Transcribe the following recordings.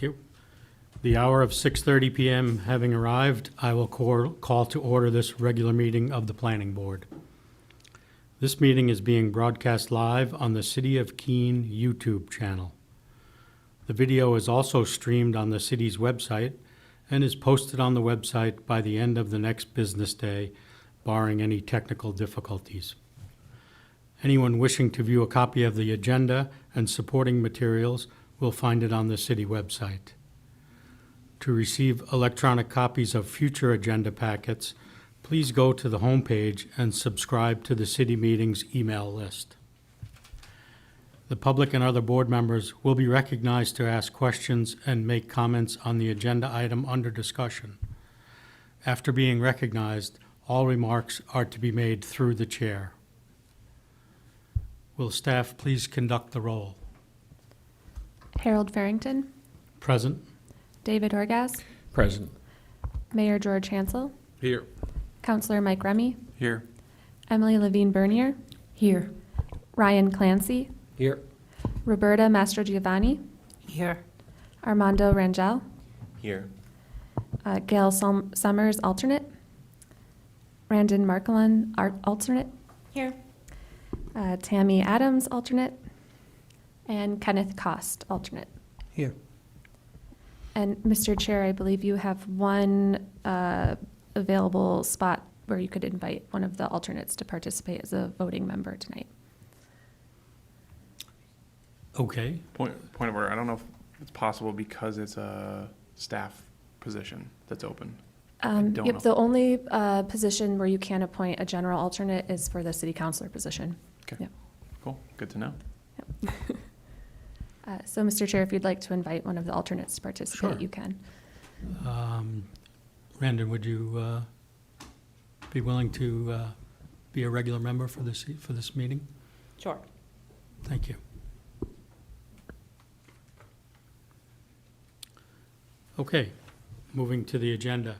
Thank you. The hour of 6:30 PM having arrived, I will call to order this regular meeting of the Planning Board. This meeting is being broadcast live on the City of Keene YouTube channel. The video is also streamed on the city's website and is posted on the website by the end of the next business day, barring any technical difficulties. Anyone wishing to view a copy of the agenda and supporting materials will find it on the city website. To receive electronic copies of future agenda packets, please go to the homepage and subscribe to the city meetings email list. The public and other board members will be recognized to ask questions and make comments on the agenda item under discussion. After being recognized, all remarks are to be made through the chair. Will staff please conduct the roll? Harold Farrington, Present? David Orgaz, Present. Mayor George Hansel, Here. Councilor Mike Remy, Here. Emily Levine Bernier, Here. Ryan Clancy, Here. Roberta Mastrogiovanni, Here. Armando Rangel, Here. Gail Summers, alternate, Brandon Markelon, alternate, Here. Tammy Adams, alternate, and Kenneth Cost, alternate. Here. And Mr. Chair, I believe you have one available spot where you could invite one of the alternates to participate as a voting member tonight. Okay. Point of order, I don't know if it's possible because it's a staff position that's open. don't know. Yep, the only position where you can appoint a general alternate is for the city councilor position. Okay. Yep. Cool, good to know. So, Mr. Chair, if you'd like to invite one of the alternates to participate, Sure. you can. Brandon, would you be willing to be a regular member for this meeting? Sure. Thank you. Okay, moving to the agenda.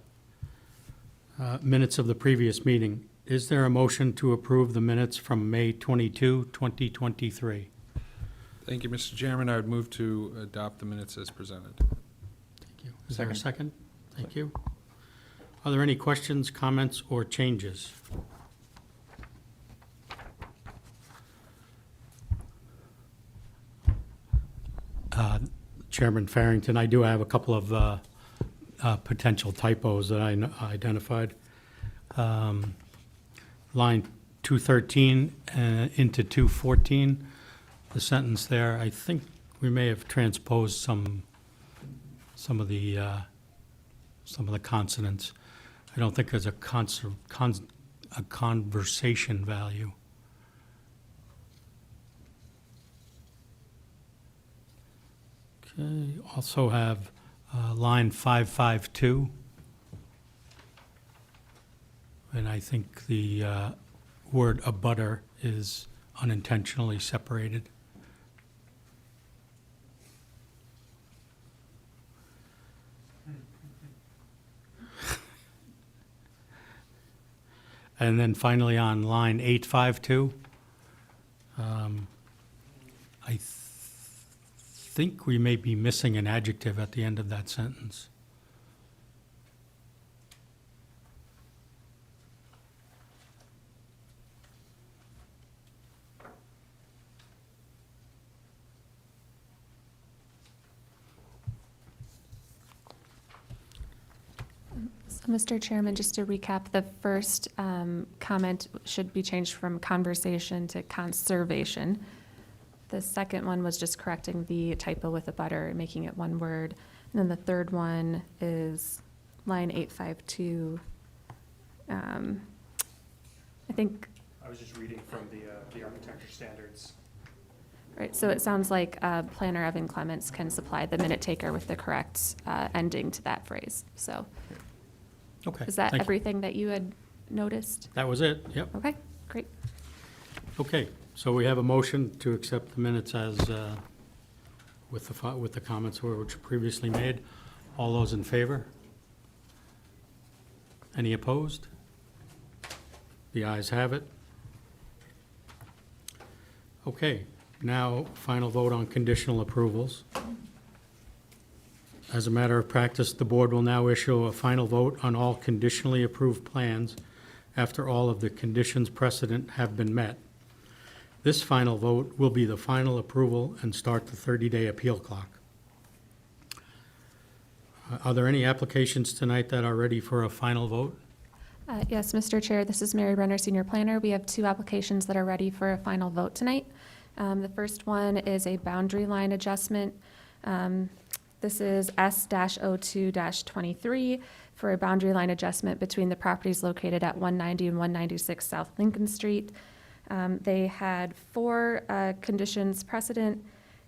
Minutes of the previous meeting. Is there a motion to approve the minutes from May 22, 2023? Thank you, Mr. Chairman. I would move to adopt the minutes as presented. Thank you. Is there a second? Thank you. Are there any questions, comments, or changes? Chairman Farrington, I do have a couple of potential typos that I identified. Line 213 into 214, the sentence there, I think we may have transposed some of the consonants. I don't think there's a conversation value. Okay, also have line 552. And I think the word abutter is unintentionally separated. And then finally on line 852, I think we may be missing an adjective at the end of that sentence. So, Mr. Chairman, just to recap, the first comment should be changed from conversation to conservation. The second one was just correcting the typo with a butter and making it one word. And then the third one is line 852. I think, I was just reading from the architecture standards. right, so it sounds like Planner Evan Clements can supply the minute taker with the correct ending to that phrase. So Okay. is that thank you. everything that you had noticed? That was it, yep. Okay, great. Okay, so we have a motion to accept the minutes as, with the comments which were previously made. All those in favor? Any opposed? The ayes have it. Okay, now final vote on conditional approvals. As a matter of practice, the board will now issue a final vote on all conditionally approved plans after all of the conditions precedent have been met. This final vote will be the final approval and start the 30-day appeal clock. Are there any applications tonight that are ready for a final vote? Yes, Mr. Chair, this is Mary Brenner, Senior Planner. We have 2 applications that are ready for a final vote tonight. The first one is a boundary line adjustment. This is S-02-23 for a boundary line adjustment between the properties located at 190 and 196 South Lincoln Street. They had 4 conditions precedent,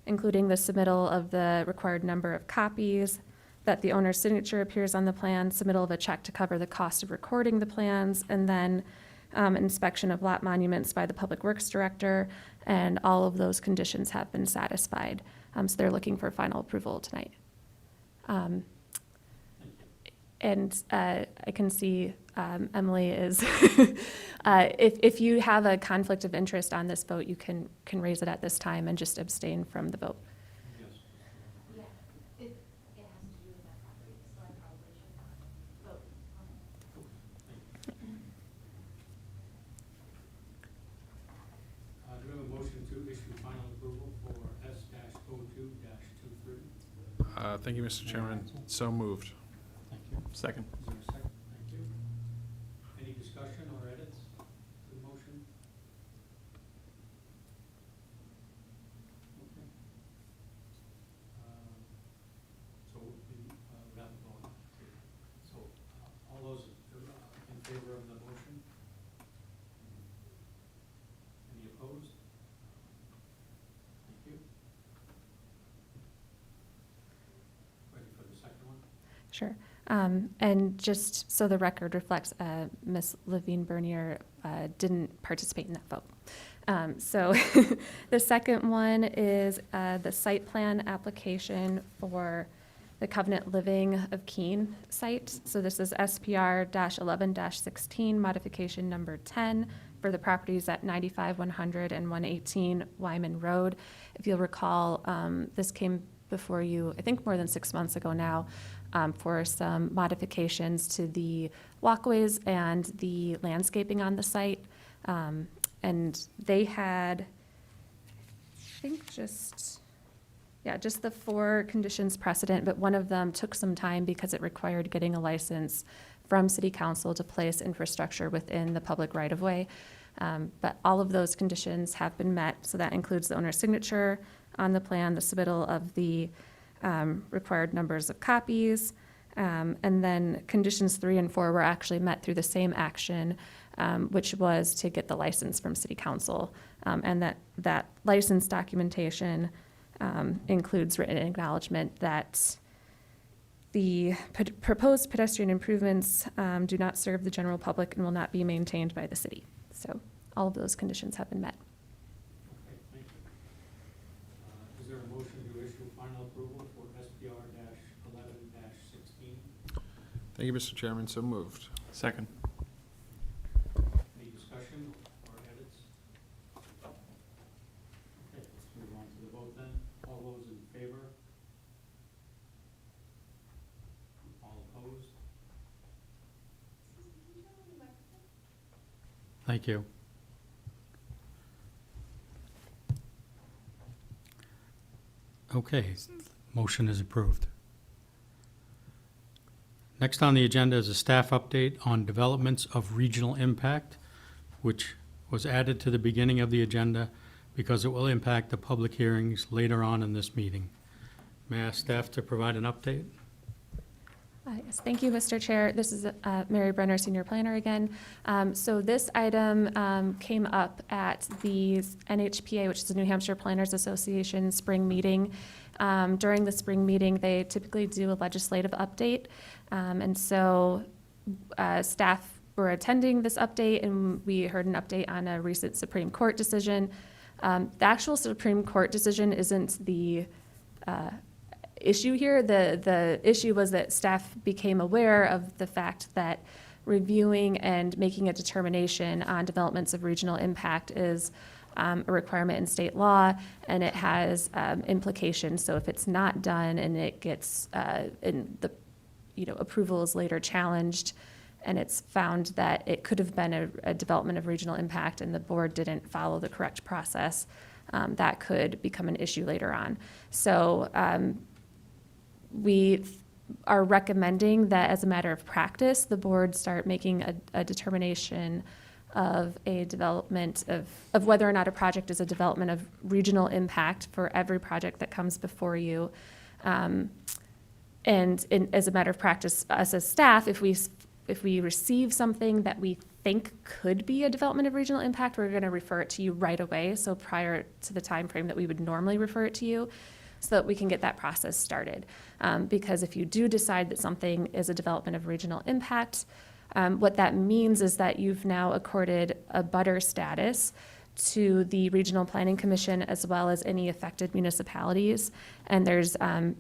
including the submittal of the required number of copies, that the owner's signature appears on the plan, submittal of a check to cover the cost of recording the plans, and then inspection of lot monuments by the Public Works Director, and all of those conditions have been satisfied. So they're looking for final approval tonight. And I can see Emily is, if you have a conflict of interest on this vote, you can raise it at this time and just abstain from the vote. Do we have a motion to issue final approval for S-02-23? Thank you, Mr. Chairman. So moved. Thank you. Second. Is there a second? Thank you. Any discussion or edits to the motion? Okay. So we have a vote. So all those in favor of the motion? Any opposed? Thank you. Ready for the second one? Sure. And just so the record reflects, Ms. Levine Bernier didn't participate in that vote. So the second one is the site plan application for the Covenant Living of Keene site. So this is SPR-11-16, modification number 10 for the properties at 95, 100, and 118 Wyman Road. If you'll recall, this came before you, I think more than 6 months ago now, for some modifications to the walkways and the landscaping on the site. And they had, I think just the 4 conditions precedent, but one of them took some time because it required getting a license from City Council to place infrastructure within the public right-of-way. But all of those conditions have been met, so that includes the owner's signature on the plan, the submittal of the required numbers of copies, and then conditions 3 and 4 were actually met through the same action, which was to get the license from City Council, and that license documentation includes written acknowledgement that the proposed pedestrian improvements do not serve the general public and will not be maintained by the city. So all of those conditions have been met. Okay, thank you. Is there a motion to issue final approval for SPR-11-16? Thank you, Mr. Chairman. So moved. Second. Any discussion or edits? Okay, let's move on to the vote then. All those in favor? All opposed? Thank you. Okay, motion is approved. Next on the agenda is a staff update on developments of regional impact, which was added to the beginning of the agenda because it will impact the public hearings later on in this meeting. May I ask staff to provide an update? Yes, thank you, Mr. Chair. This is Mary Brenner, Senior Planner again. So this item came up at the NHPA, which is the New Hampshire Planners Association spring meeting. During the spring meeting, they typically do a legislative update. And so staff were attending this update, and we heard an update on a recent Supreme Court decision. The actual Supreme Court decision isn't the issue here. The issue was that staff became aware of the fact that reviewing and making a determination on developments of regional impact is a requirement in state law, and it has implications. So if it's not done and it gets, and the, approval is later challenged, and it's found that it could have been a development of regional impact and the board didn't follow the correct process, that could become an issue later on. So we are recommending that as a matter of practice, the board start making a determination of a development of whether or not a project is a development of regional impact for every project that comes before you. As a matter of practice, us as staff, if we receive something that we think could be a development of regional impact, we're going to refer it to you right away, so prior to the time frame that we would normally refer it to you, so that we can get that process started. Because if you do decide that something is a development of regional impact, what that means is that you've now accorded a butter status to the Regional Planning Commission as well as any affected municipalities. And there's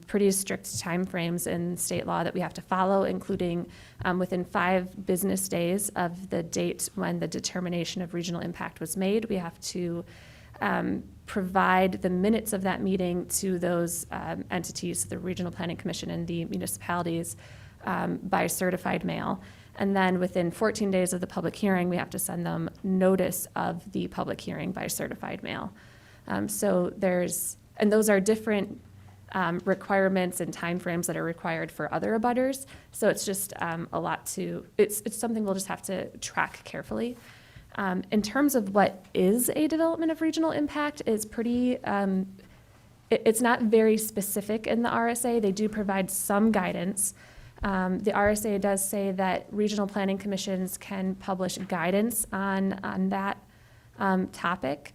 pretty strict timeframes in state law that we have to follow, including within 5 business days of the date when the determination of regional impact was made, we have to provide the minutes of that meeting to those entities, the Regional Planning Commission and the municipalities, by certified mail. And then within 14 days of the public hearing, we have to send them notice of the public hearing by certified mail. And those are different requirements and timeframes that are required for other abutters. So it's just it's something we'll just have to track carefully. In terms of what is a development of regional impact is pretty, it's not very specific in the RSA. They do provide some guidance. The RSA does say that regional planning commissions can publish guidance on that topic.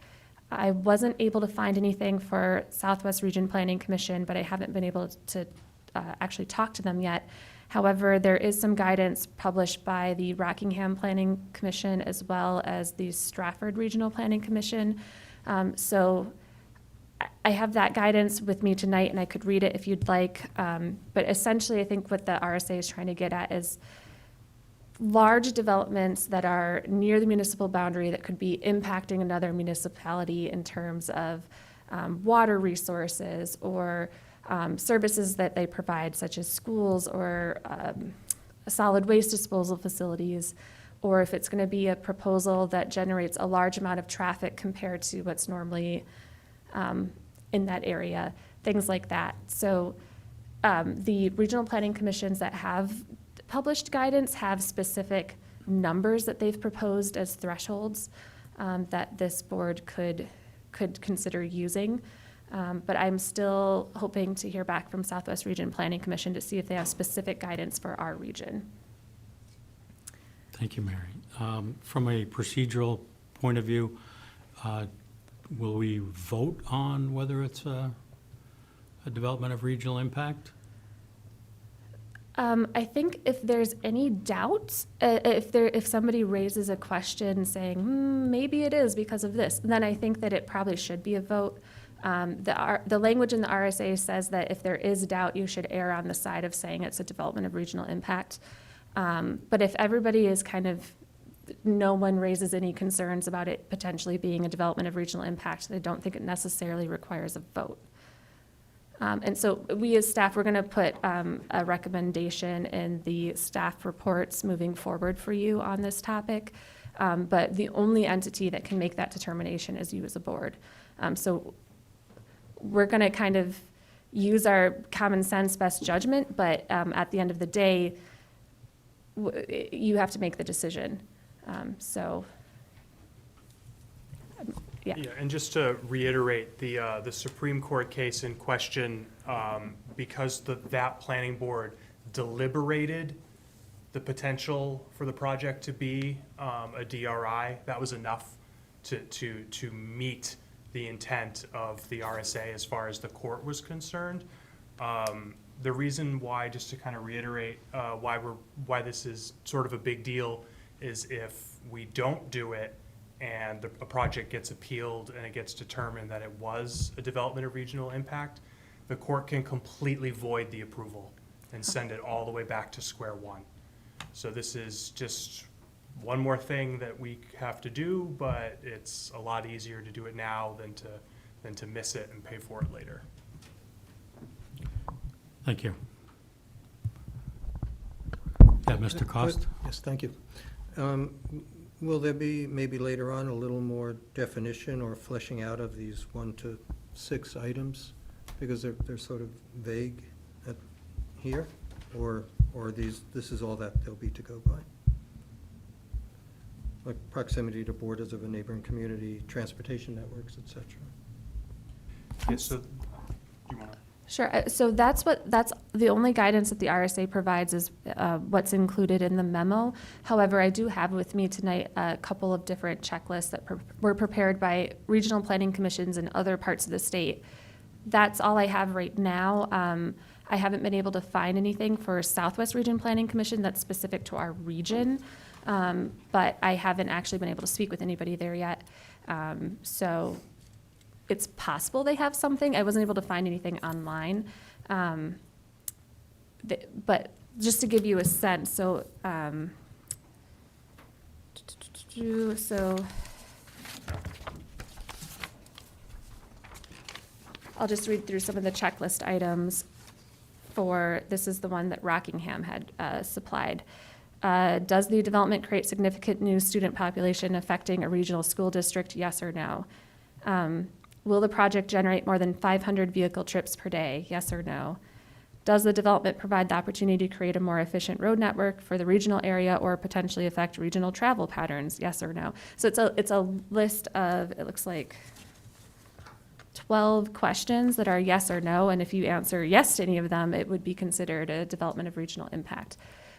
I wasn't able to find anything for Southwest Region Planning Commission, but I haven't been able to actually talk to them yet. However, there is some guidance published by the Rockingham Planning Commission as well as the Stratford Regional Planning Commission. So I have that guidance with me tonight, and I could read it if you'd like. But essentially, I think what the RSA is trying to get at is large developments that are near the municipal boundary that could be impacting another municipality in terms of water resources or services that they provide, such as schools or solid waste disposal facilities, or if it's going to be a proposal that generates a large amount of traffic compared to what's normally in that area, things like that. So the regional planning commissions that have published guidance have specific numbers that they've proposed as thresholds that this board could consider using. But I'm still hoping to hear back from Southwest Region Planning Commission to see if they have specific guidance for our region. Thank you, Mary. From a procedural point of view, will we vote on whether it's a development of regional impact? I think if there's any doubt, if somebody raises a question saying, maybe it is because of this, then I think that it probably should be a vote. The language in the RSA says that if there is doubt, you should err on the side of saying it's a development of regional impact. But if everybody is no one raises any concerns about it potentially being a development of regional impact, I don't think it necessarily requires a vote. And so we as staff, we're going to put a recommendation in the staff reports moving forward for you on this topic. But the only entity that can make that determination is you as a board. So we're going to kind of use our common sense, best judgment, but at the end of the day, you have to make the decision. Yeah. Yeah, and just to reiterate, the Supreme Court case in question, because that planning board deliberated the potential for the project to be a DRI, that was enough to meet the intent of the RSA as far as the court was concerned. The reason why, just to kind of reiterate why this is sort of a big deal, is if we don't do it and a project gets appealed and it gets determined that it was a development of regional impact, the court can completely void the approval and send it all the way back to square one. So this is just one more thing that we have to do, but it's a lot easier to do it now than to miss it and pay for it later. Thank you. Yeah, Mr. Cost? Yes, thank you. Will there be, maybe later on, a little more definition or fleshing out of these 1 to 6 items? Because they're sort of vague here, or this is all that they'll be to go by? Like proximity to borders of a neighboring community, transportation networks, et cetera. Yeah, so, you wanna? Sure, so that's the only guidance that the RSA provides is what's included in the memo. However, I do have with me tonight a couple of different checklists that were prepared by regional planning commissions in other parts of the state. That's all I have right now. I haven't been able to find anything for Southwest Region Planning Commission that's specific to our region, but I haven't actually been able to speak with anybody there yet. So it's possible they have something. I wasn't able to find anything online. But just to give you a sense, so I'll just read through some of the checklist items for, this is the one that Rockingham had supplied. Does the development create significant new student population affecting a regional school district, yes or no? Will the project generate more than 500 vehicle trips per day? Yes or no? Does the development provide the opportunity to create a more efficient road network for the regional area or potentially affect regional travel patterns? Yes or no? So it's a list of, it looks like 12 questions that are yes or no, and if you answer yes to any of them, it would be considered a development of regional impact.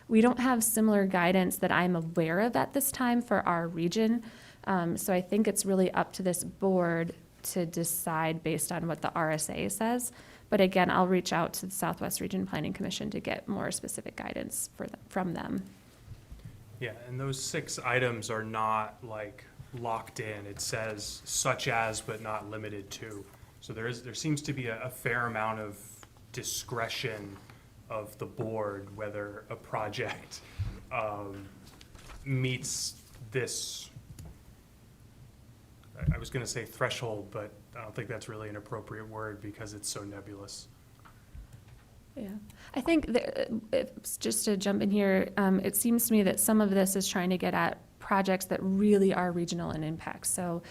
We don't have similar guidance that I'm aware of at this time for our region, so I think it's really up to this board to decide based on what the RSA says. But again, I'll reach out to the Southwest Region Planning Commission to get more specific guidance from them. Yeah, and those 6 items are not like locked in. It says such as, but not limited to. So there seems to be a fair amount of discretion of the board whether a project meets this, I was gonna say threshold, but I don't think that's really an appropriate word because it's so nebulous. Yeah, I think just to jump in here, it seems to me that some of this is trying to get at projects that really are regional in impact. So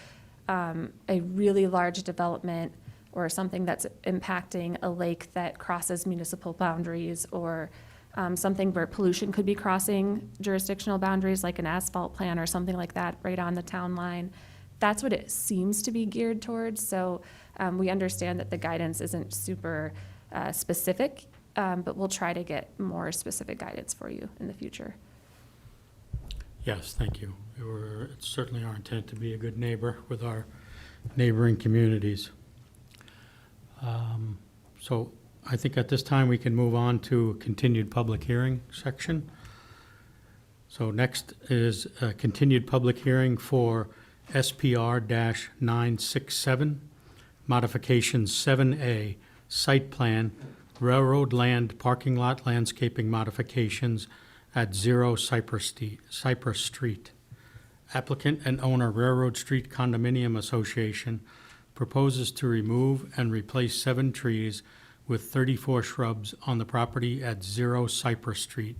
a really large development or something that's impacting a lake that crosses municipal boundaries, or something where pollution could be crossing jurisdictional boundaries, like an asphalt plant or something like that right on the town line. That's what it seems to be geared towards. So we understand that the guidance isn't super specific, but we'll try to get more specific guidance for you in the future. Yes, thank you. It's certainly our intent to be a good neighbor with our neighboring communities. So I think at this time we can move on to continued public hearing section. So next is a continued public hearing for SPR-967, Modification 7A, Site Plan, Railroad Land Parking Lot Landscaping Modifications at 0 Cypress Street. Applicant and owner Railroad Street Condominium Association proposes to remove and replace 7 trees with 34 shrubs on the property at 0 Cypress Street,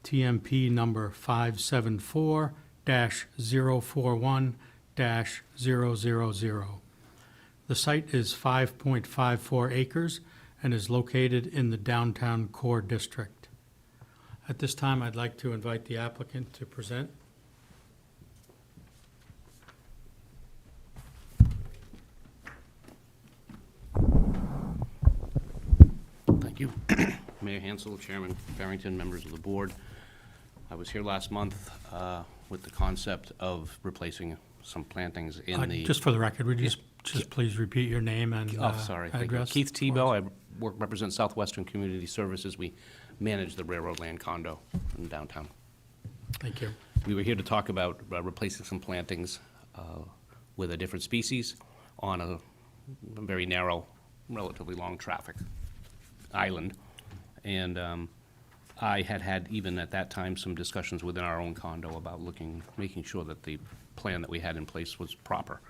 TMP number 574-041-000. The site is 5.54 acres and is located in the downtown core district. At this time, I'd like to invite the applicant to present. Thank you. Mayor Hansel, Chairman Barrington, members of the board. I was here last month with the concept of replacing some plantings in the... Just for the record, would you just please repeat your name and Sorry. Thank you. address? Keith Tebow. I represent Southwestern Community Services. We manage the railroad land condo in downtown. Thank you. We were here to talk about replacing some plantings with a different species on a very narrow, relatively long traffic island. And I had even at that time some discussions within our own condo about making sure that the plan that we had in place was proper.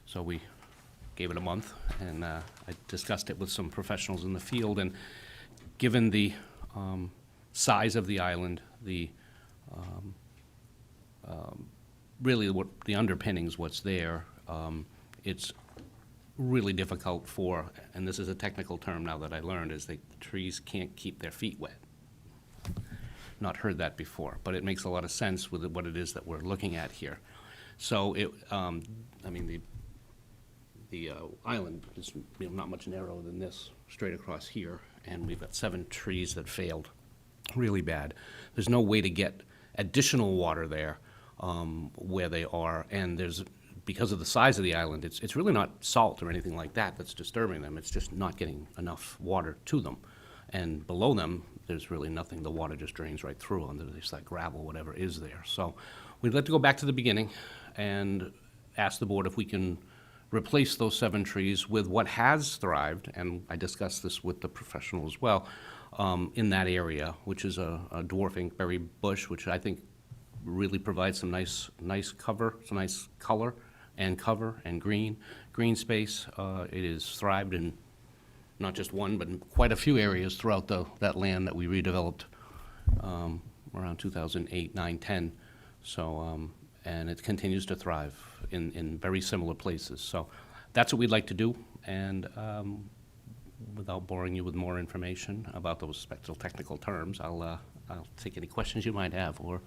So we gave it a month, and I discussed it with some professionals in the field, and given the size of the island, really what the underpinnings, what's there, it's really difficult for, and this is a technical term now that I learned, is the trees can't keep their feet wet. Not heard that before, but it makes a lot of sense with what it is that we're looking at here. So the island is, not much narrower than this, straight across here, and we've got 7 trees that failed really bad. There's no way to get additional water there where they are, and because of the size of the island, it's really not salt or anything like that that's disturbing them. It's just not getting enough water to them. And below them, there's really nothing. The water just drains right through under this, like gravel, whatever is there. So we'd like to go back to the beginning and ask the board if we can replace those 7 trees with what has thrived, and I discussed this with the professional as well, in that area, which is a dwarfing berry bush, which I think really provides some nice cover, some nice color and cover and green space. It has thrived in not just one, but in quite a few areas throughout that land that we redeveloped around 2008, 9, 10. So, and it continues to thrive in very similar places. So that's what we'd like to do, and without boring you with more information about those technical terms, I'll take any questions you might have or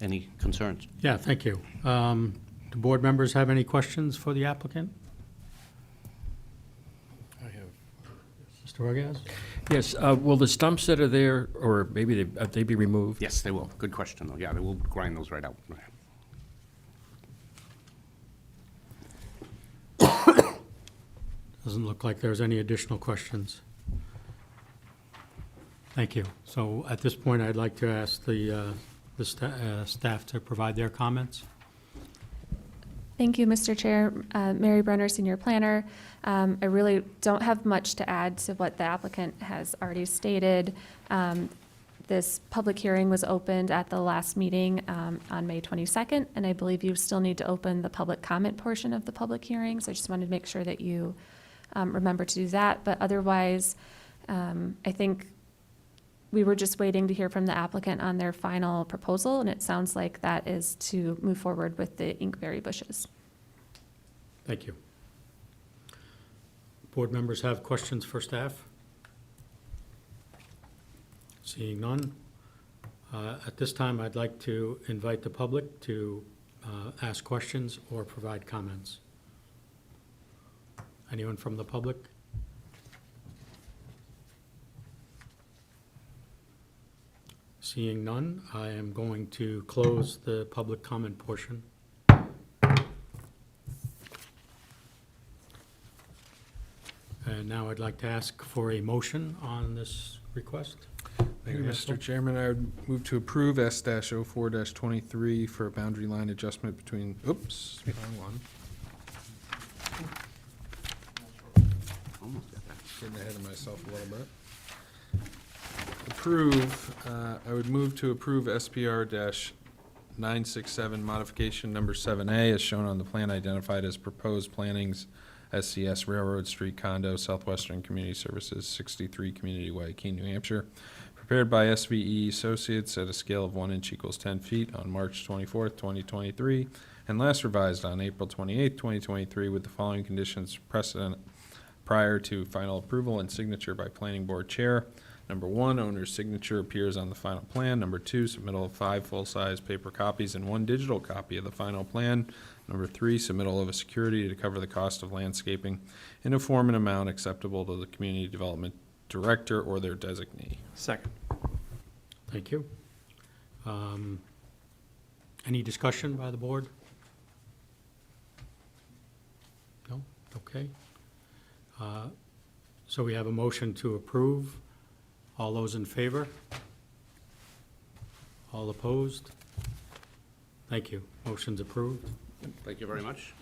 any concerns. Yeah, thank you. Do board members have any questions for the applicant? I have. Mr. Borges? Yes, will the stumps that are there, or maybe they be removed? Yes, they will. Good question, though. Yeah, they will grind those right out. Doesn't look like there's any additional questions. Thank you. So at this point, I'd like to ask the staff to provide their comments. Thank you, Mr. Chair. Mary Brenner, Senior Planner. I really don't have much to add to what the applicant has already stated. This public hearing was opened at the last meeting on May 22nd, and I believe you still need to open the public comment portion of the public hearing, so I just wanted to make sure that you remember to do that. But otherwise, I think we were just waiting to hear from the applicant on their final proposal, and it sounds like that is to move forward with the inkberry bushes. Thank you. Board members have questions for staff? Seeing none. At this time, I'd like to invite the public to ask questions or provide comments. Anyone from the public? Seeing none, I am going to close the public comment portion. And now I'd like to ask for a motion on this request. Thank you, Mary Mr. Hassel? Chairman. I would move to approve S-04-23 for a boundary line adjustment between, oops, wrong one. Almost got that. Getting ahead of myself a little bit. I would move to approve SPR-967 modification number 7A as shown on the plan identified as proposed plannings, SCS Railroad Street Condo, Southwestern Community Services, 63 Community Way, Keene, New Hampshire, prepared by SVE Associates at a scale of 1 inch equals 10 feet on March 24th, 2023, and last revised on April 28th, 2023, with the following conditions precedent prior to final approval and signature by Planning Board Chair. Number 1, owner's signature appears on the final plan. Number 2, submittal of 5 full-size paper copies and 1 digital copy of the final plan. Number 3, submittal of a security to cover the cost of landscaping in a form and amount acceptable to the Community Development Director or their designee. Second. Thank you. Any discussion by the board? No? Okay. So we have a motion to approve. All those in favor? All opposed? Thank you. Motion's approved. Thank you very much.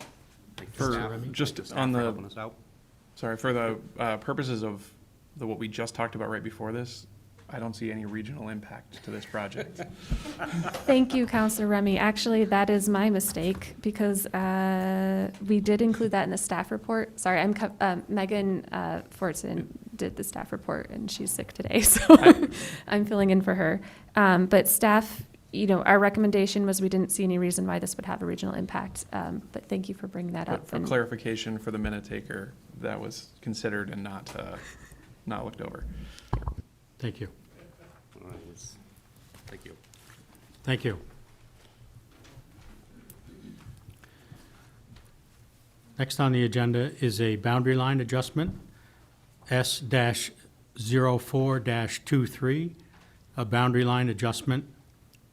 Thank you, For staff. Remy? just Thank you, staff, on for the, helping us out. sorry, for the purposes of what we just talked about right before this, I don't see any regional impact to this project. Thank you, Counselor Remy. Actually, that is my mistake because we did include that in the staff report. Sorry, Megan Fortson did the staff report and she's sick today, so I'm filling in for her. But staff, our recommendation was we didn't see any reason why this would have a regional impact. But thank you for bringing that But up. for And clarification for the minute taker, that was considered and not looked over. Thank you. Thank you. Thank you. Next on the agenda is a boundary line adjustment, S-04-23, a boundary line adjustment,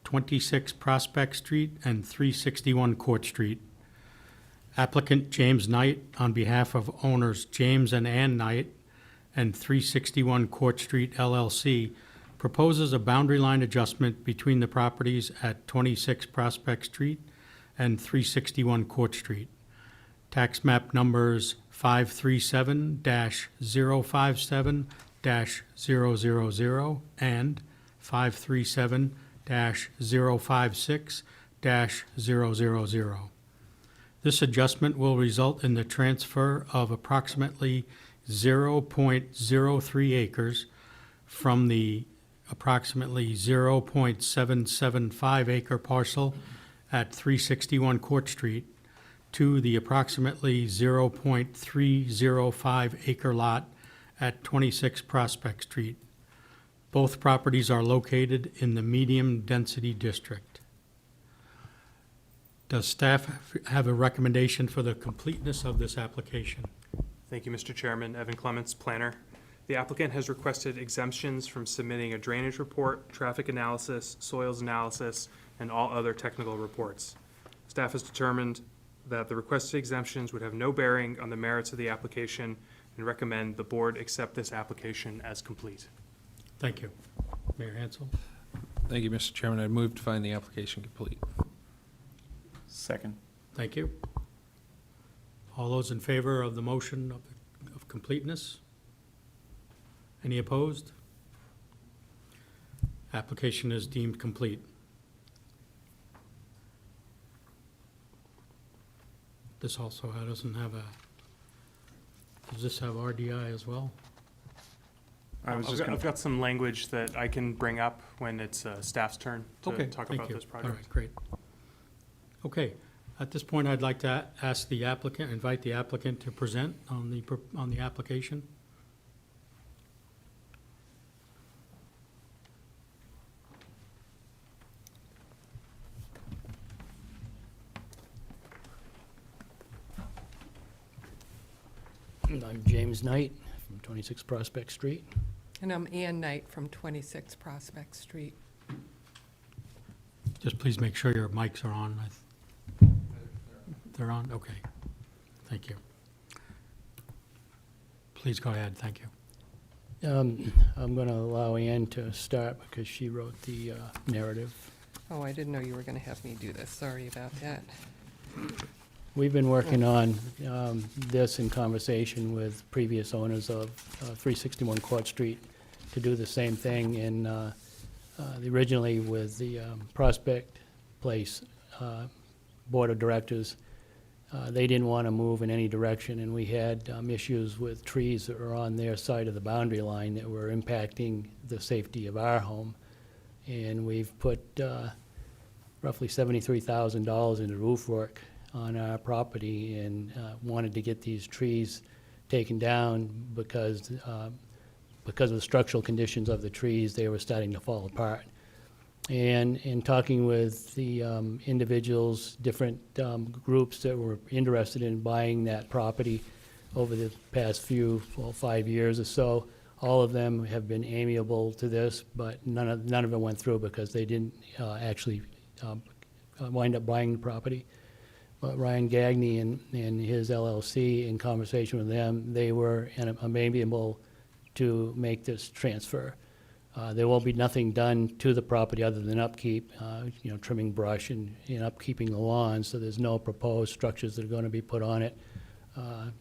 26 Prospect Street and 361 Court Street. Applicant James Knight, on behalf of owners James and Ann Knight and 361 Court Street LLC, proposes a boundary line adjustment between the properties at 26 Prospect Street and 361 Court Street. Tax map numbers 537-057-000 and 537-056-000. This adjustment will result in the transfer of approximately 0.03 acres from the approximately 0.775 acre parcel at 361 Court Street to the approximately 0.305 acre lot at 26 Prospect Street. Both properties are located in the medium-density district. Does staff have a recommendation for the completeness of this application? Thank you, Mr. Chairman. Evan Clements, planner. The applicant has requested exemptions from submitting a drainage report, traffic analysis, soils analysis, and all other technical reports. Staff has determined that the requested exemptions would have no bearing on the merits of the application and recommend the board accept this application as complete. Thank you. Mayor Hansel? Thank you, Mr. Chairman. I move to find the application complete. Second. Thank you. All those in favor of the motion of completeness? Any opposed? Application is deemed complete. This also doesn't have does this have RDI as well? I've got some language that I can bring up when it's staff's turn to talk Thank about you. this All project. right, great. Okay, at this point, I'd like to ask the applicant, invite the applicant to present on the application. I'm James Knight from 26 Prospect Street. And I'm Ann Knight from 26 Prospect Street. Just please make sure your mics are on. They're on? Okay. Thank you. Please go ahead. Thank you. I'm going to allow Ann to start because she wrote the narrative. Oh, I didn't know you were going to have me do this. Sorry about that. We've been working on this in conversation with previous owners of 361 Court Street to do the same thing. And originally with the Prospect Place Board of Directors, they didn't want to move in any direction, and we had issues with trees that were on their side of the boundary line that were impacting the safety of our home. And we've put roughly $73,000 into roof work on our property and wanted to get these trees taken down because of the structural conditions of the trees, they were starting to fall apart. And in talking with the individuals, different groups that were interested in buying that property over the past 5 years or so, all of them have been amiable to this, but none of them went through because they didn't actually wind up buying the property. But Ryan Gagney and his LLC, in conversation with them, they were amiable to make this transfer. There will be nothing done to the property other than upkeep, trimming brush and upkeeping the lawn, so there's no proposed structures that are going to be put on it.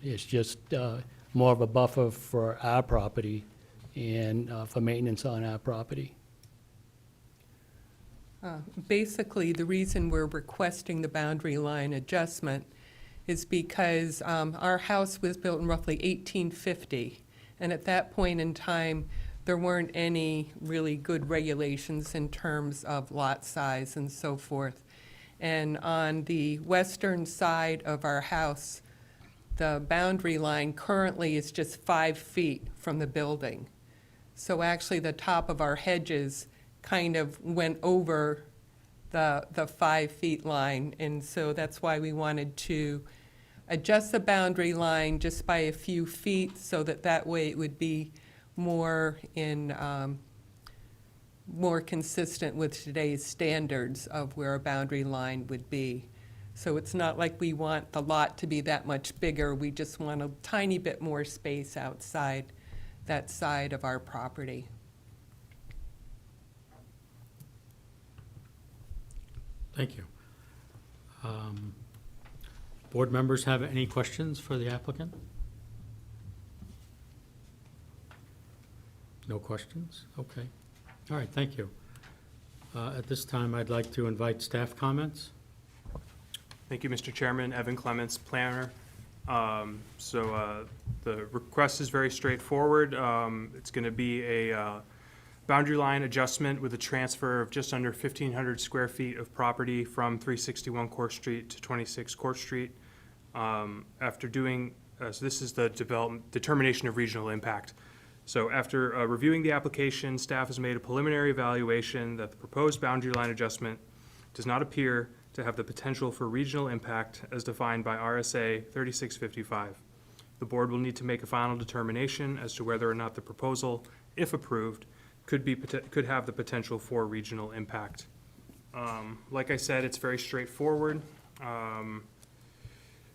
It's just more of a buffer for our property and for maintenance on our property. Basically, the reason we're requesting the boundary line adjustment is because our house was built in roughly 1850, and at that point in time, there weren't any really good regulations in terms of lot size and so forth. And on the western side of our house, the boundary line currently is just 5 feet from the building. So actually, the top of our hedges kind of went over the 5 feet line, and so that's why we wanted to adjust the boundary line just by a few feet, so that way it would be more consistent with today's standards of where a boundary line would be. So it's not like we want the lot to be that much bigger, we just want a tiny bit more space outside that side of our property. Thank you. Board members have any questions for the applicant? No questions? Okay. All right, thank you. At this time, I'd like to invite staff comments. Thank you, Mr. Chairman. Evan Clements, planner. The request is very straightforward. It's going to be a boundary line adjustment with a transfer of just under 1,500 square feet of property from 361 Court Street to 26 Court Street. After doing, so this is the determination of regional impact. So after reviewing the application, staff has made a preliminary evaluation that the proposed boundary line adjustment does not appear to have the potential for regional impact as defined by RSA 3655. The board will need to make a final determination as to whether or not the proposal, if approved, could have the potential for regional impact. Like I said, it's very straightforward.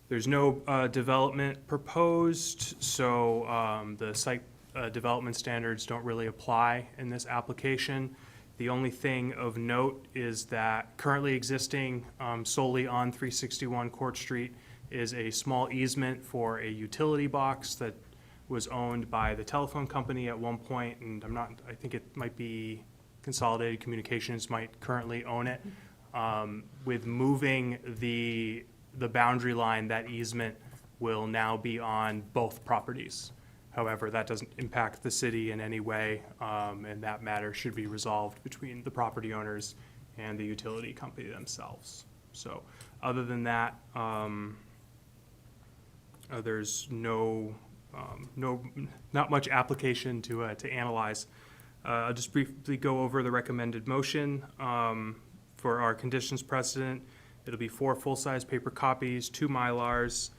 There's no development proposed, so the site development standards don't really apply in this application. The only thing of note is that currently existing solely on 361 Court Street is a small easement for a utility box that was owned by the telephone company at one point, and I think it might be Consolidated Communications might currently own it. With moving the boundary line, that easement will now be on both properties. However, that doesn't impact the city in any way, and that matter should be resolved between the property owners and the utility company themselves. So, other than that, there's not much application to analyze. I'll just briefly go over the recommended motion for our conditions precedent. It'll be 4 full-size paper copies, 2 Mylars.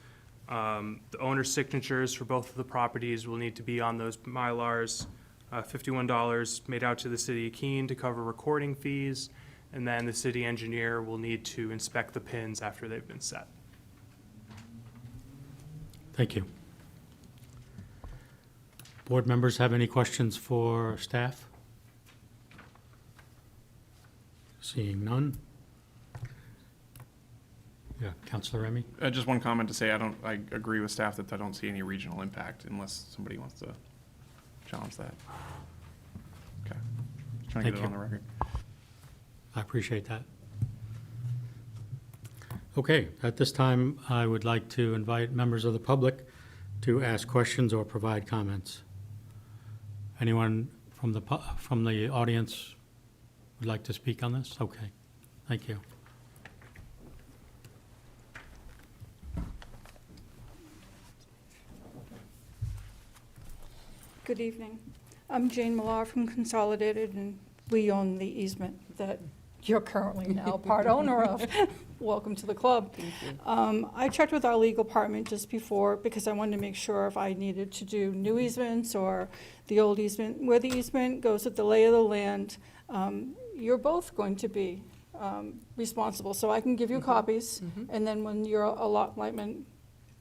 The owner's signatures for both of the properties will need to be on those Mylars. $51 made out to the city of Keene to cover recording fees, and then the city engineer will need to inspect the pins after they've been set. Thank you. Board members have any questions for staff? Seeing none. Yeah, Councilor Remy? Just one comment to say, I agree with staff that I don't see any regional impact unless somebody wants to challenge that. Okay. Just trying to Thank get it you. on the record. I appreciate that. Okay, at this time, I would like to invite members of the public to ask questions or provide comments. Anyone from the audience would like to speak on this? Okay, thank you. Good evening. I'm Jane Millar from Consolidated, and we own the easement that you're currently now part owner of. Welcome to the club. Thank you. I checked with our legal department just before because I wanted to make sure if I needed to do new easements or the old easement. Where the easement goes with the lay of the land, you're both going to be responsible. So I can give you copies, and then when your allotment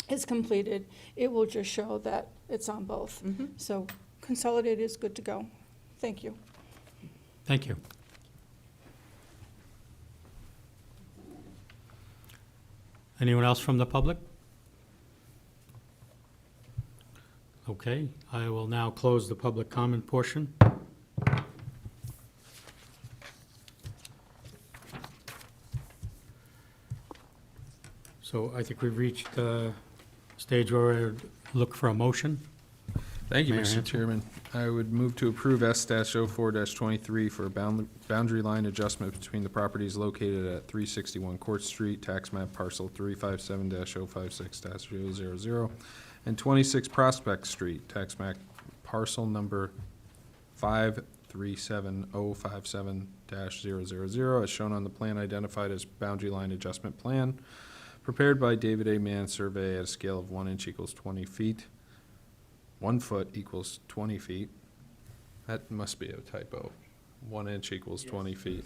is completed, it will just show that it's on both. So Consolidated is good to go. Thank you. Thank you. Anyone else from the public? Okay, I will now close the public comment portion. So I think we've reached the stage where we look for a motion. Thank you, Mayor Mr. Hansel. Chairman. I would move to approve S-04-23 for a boundary line adjustment between the properties located at 361 Court Street, tax map parcel 357-056-000, and 26 Prospect Street, tax map parcel number 537057-000, as shown on the plan identified as boundary line adjustment plan, prepared by David A. Mann, survey at a scale of 1 inch equals 20 feet. 1 foot equals 20 feet. That must be a typo. 1 inch equals 20 feet.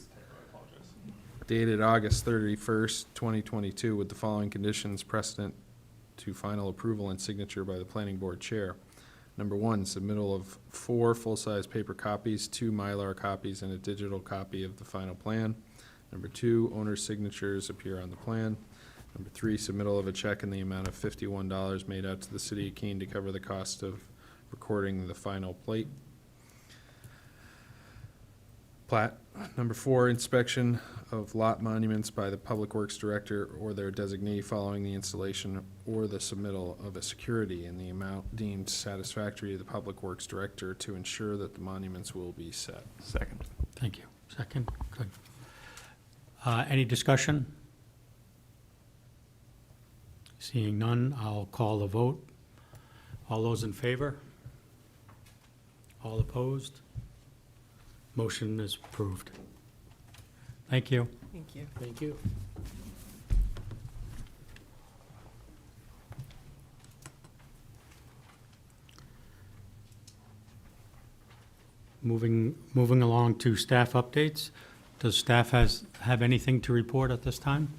Dated August 31st, 2022, with the following conditions precedent to final approval and signature by the planning board chair. Number 1, submittal of 4 full-size paper copies, 2 Mylar copies, and a digital copy of the final plan. Number 2, owner's signatures appear on the plan. Number 3, submittal of a check in the amount of $51 made out to the city of Keene to cover the cost of recording the final plat. Number 4, inspection of lot monuments by the Public Works Director or their designee following the installation or the submittal of a security in the amount deemed satisfactory to the Public Works Director to ensure that the monuments will be set. Second. Thank you. Second, good. Any discussion? Seeing none, I'll call the vote. All those in favor? All opposed? Motion is approved. Thank you. Thank you. Thank you. Moving along to staff updates. Does staff have anything to report at this time?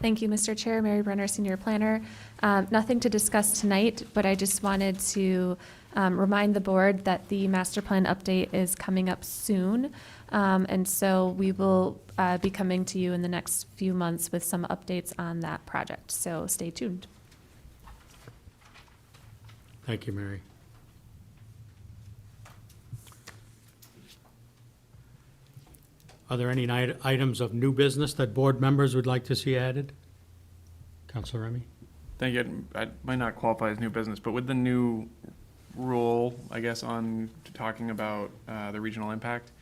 Thank you, Mr. Chair. Mary Brenner, Senior Planner. Nothing to discuss tonight, but I just wanted to remind the board that the master plan update is coming up soon. And so we will be coming to you in the next few months with some updates on that project. So stay tuned. Thank you, Mary. Are there any items of new business that board members would like to see added? Councilor Remy? Thank you. I might not qualify as new business, but with the new rule, I guess, on talking about the regional impact,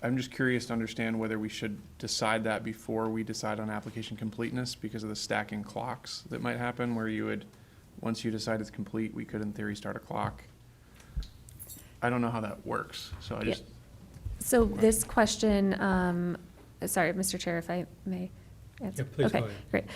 I'm just curious to understand whether we should decide that before we decide on application completeness because of the stacking clocks that might happen where you would, once you decide it's complete, we could in theory start a clock. I don't know how that works, so I Yeah. just, So this question, sorry, Mr. Chair, if I may answer. Yeah, please go Okay, ahead. great.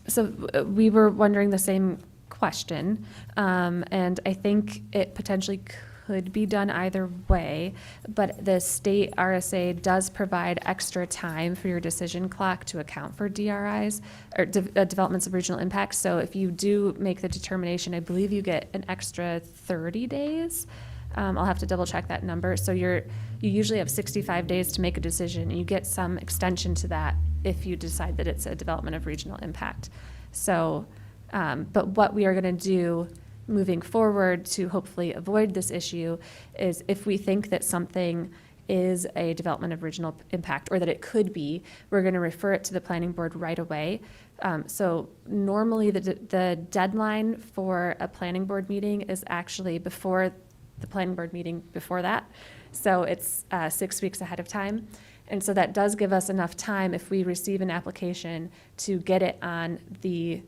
So we were wondering the same question, and I think it potentially could be done either way, but the state RSA does provide extra time for your decision clock to account for DRIs, or developments of regional impact. So if you do make the determination, I believe you get an extra 30 days. I'll have to double check that number. So you usually have 65 days to make a decision, and you get some extension to that if you decide that it's a development of regional impact. So, but what we are going to do moving forward to hopefully avoid this issue is if we think that something is a development of regional impact, or that it could be, we're going to refer it to the planning board right away. So normally the deadline for a planning board meeting is actually before the planning board meeting before that. So it's 6 weeks ahead of time. And so that does give us enough time if we receive an application to get it on the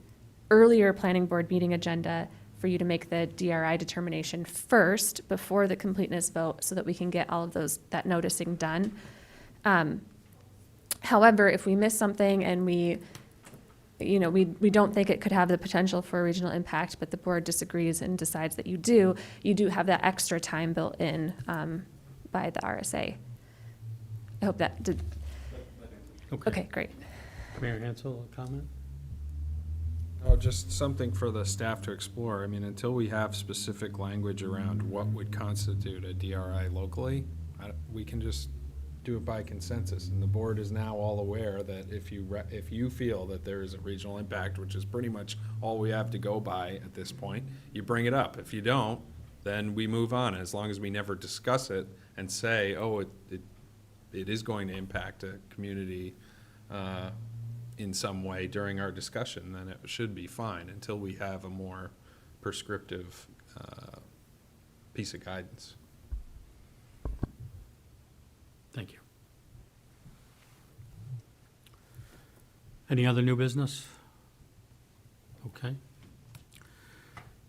earlier planning board meeting agenda for you to make the DRI determination first before the completeness vote so that we can get all of that noticing done. However, if we miss something and we don't think it could have the potential for a regional impact, but the board disagrees and decides that you do have that extra time built in by the RSA. I hope that did. Okay, great. Mayor Hansel, a comment? Oh, just something for the staff to explore. I mean, until we have specific language around what would constitute a DRI locally, we can just do it by consensus, and the board is now all aware that if you feel that there is a regional impact, which is pretty much all we have to go by at this point, you bring it up. If you don't, then we move on, as long as we never discuss it and say, oh, it is going to impact a community in some way during our discussion, then it should be fine until we have a more prescriptive piece of guidance. Thank you. Any other new business? Okay.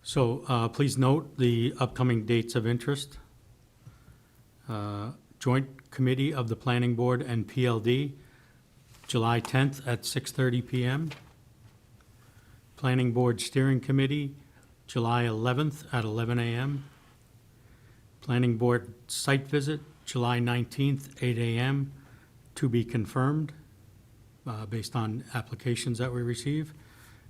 So please note the upcoming dates of interest. Joint Committee of the Planning Board and PLD, July 10th at 6:30 PM. Planning Board Steering Committee, July 11th at 11 a.m. Planning Board Site Visit, July 19th, 8 a.m., to be confirmed based on applications that we receive.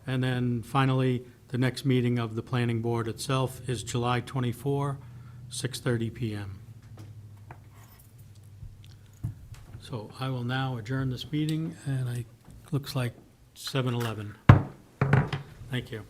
And then finally, the next meeting of the Planning Board itself is July 24, 6:30 p.m. So I will now adjourn this meeting, and looks like 7:11. Thank you.